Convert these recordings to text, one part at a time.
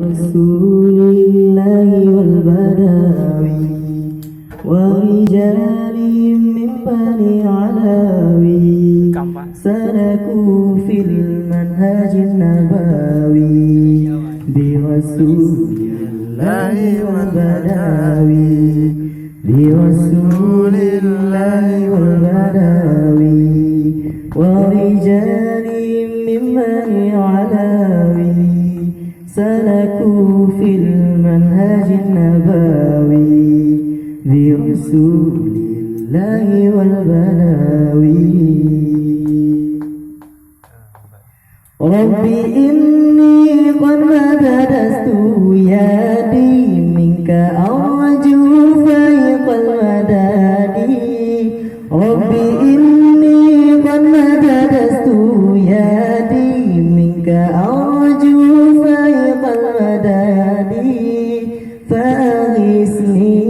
برسول الله والبداوي ورجال من بني علاوي سلكوا في المنهج النبوي برسول الله والبداوي برسول الله والبداوي ورجال من بني علاوي سلكوا في المنهج النبوي برسول الله والبلاوي ربي إني قد مددت يدي منك أرجو فيق المداد ربي إني قد مددت يدي منك أرجو فيق المداد فأغثني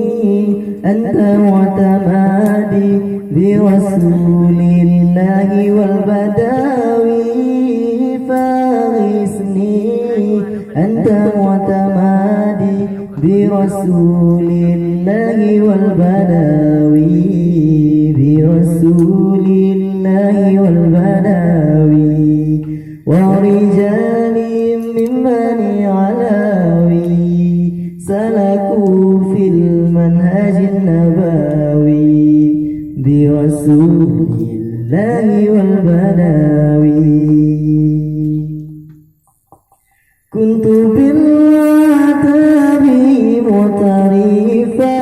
أنت معتمدي برسول الله والبداوي فأغثني أنت معتمدي برسول الله والبداوي برسول الله والبداوي ورجال من بني علاوي سلكوا في المنهج النبوي برسول الله والبداوي كنت بالعتاب معترفا